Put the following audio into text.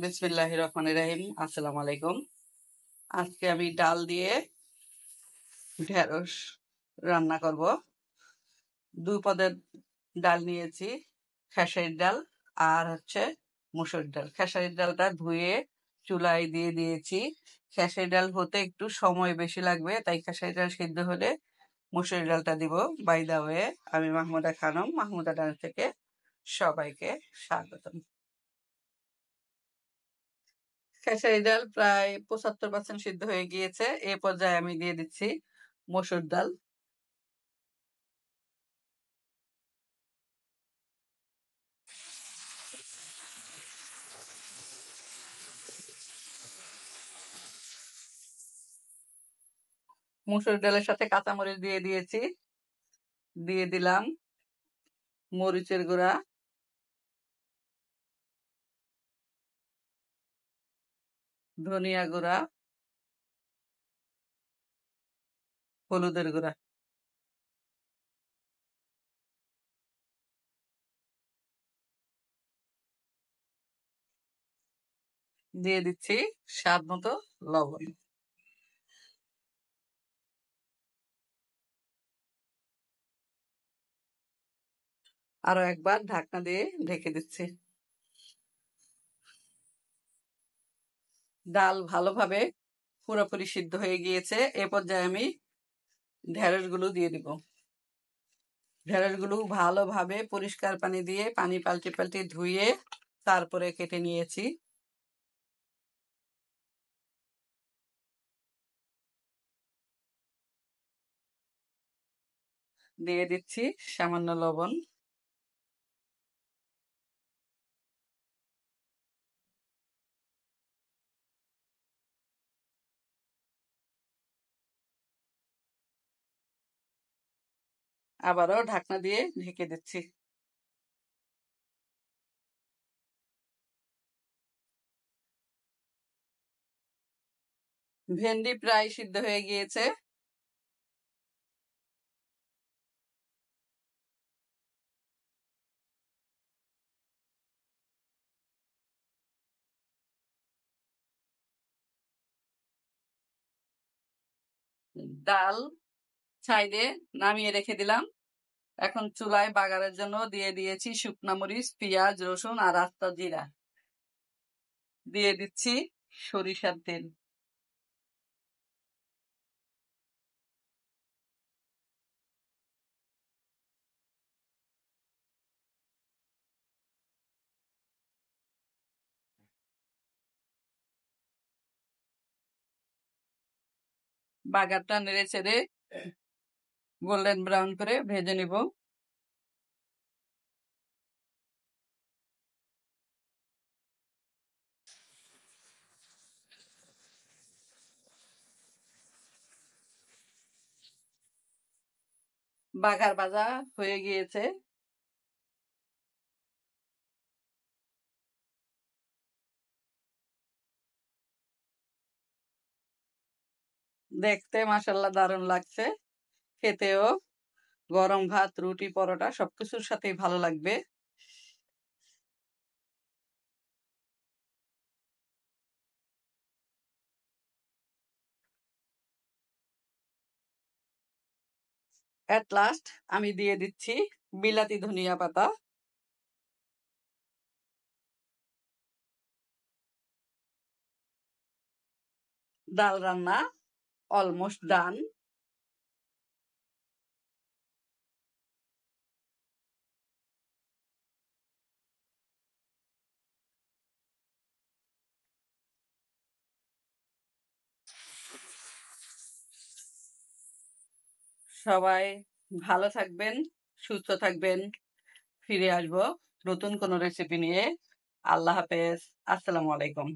বিসমিল্লাহির রহমানির রহিম। আসসালামু আলাইকুম। আজকে আমি ডাল দিয়ে ঢেঁড়স রান্না করব। 2 পদের ডাল নিয়েছি, খেসারির ডাল আর মুসুর ডাল। খেসারির ডালটা ধুয়ে চুলায় দিয়ে দিয়েছি। খেসারির ডাল হতে একটু সময় বেশি লাগবে, তাই খেসারির ডাল সিদ্ধ হলে মুসুর ডালটা দিব। বাই দা ওয়ে, আমি মাহমুদা খানম, মাহমুদা ডাল থেকে সবাইকে স্বাগতম। খেসারি ডাল প্রায় 75% সিদ্ধ হয়ে গিয়েছে। এ পর্যায়ে আমি দিয়ে দিচ্ছি মসুর ডাল। মসুর ডালের সাথে কাঁচামরিচ দিয়ে দিয়েছি। দিয়ে দিলাম মরিচের গুঁড়া, ধনিয়া গুঁড়া, হলুদের গুঁড়া। দিয়ে দিচ্ছি স্বাদ মতো লবণ। আরো একবার ঢাকনা দিয়ে ঢেকে দিচ্ছি। ডাল ভালোভাবে পুরোপুরি সিদ্ধ হয়ে গিয়েছে। এ পর্যায়ে আমি ঢেঁড়সগুলো দিয়ে দিব। ঢেঁড়সগুলো ভালোভাবে পরিষ্কার পানি দিয়ে পানি পাল্টে পাল্টে ধুয়ে তারপরে কেটে নিয়েছি। দিয়ে দিচ্ছি সামান্য লবণ। আবারও ঢাকনা দিয়ে ঢেকে দিচ্ছি। ভেন্ডি প্রায় সিদ্ধ হয়ে গিয়েছে। ডাল সাইডে নামিয়ে রেখে দিলাম। এখন চুলায় বাগারের জন্য দিয়ে দিয়েছি শুকনা মরিচ, পেঁয়াজ, রসুন আর আস্ত জিরা। দিয়ে দিচ্ছি সরিষার তেল। বাগারটা নেড়ে চেড়ে গোল্ডেন ব্রাউন করে ভেজে নিব। বাগার ভাজা হয়ে গিয়েছে। দেখতে মাশাআল্লাহ দারুণ লাগছে। খেতেও গরম ভাত, রুটি, পরোটা সবকিছুর সাথেই ভালো লাগবে। এট লাস্ট আমি দিয়ে দিচ্ছি বিলাতি ধনিয়া পাতা। ডাল রান্না অলমোস্ট ডান। সবাই ভালো থাকবেন, সুস্থ থাকবেন। ফিরে আসবো নতুন কোনো রেসিপি নিয়ে। আল্লাহ হাফেজ। আসসালামু আলাইকুম।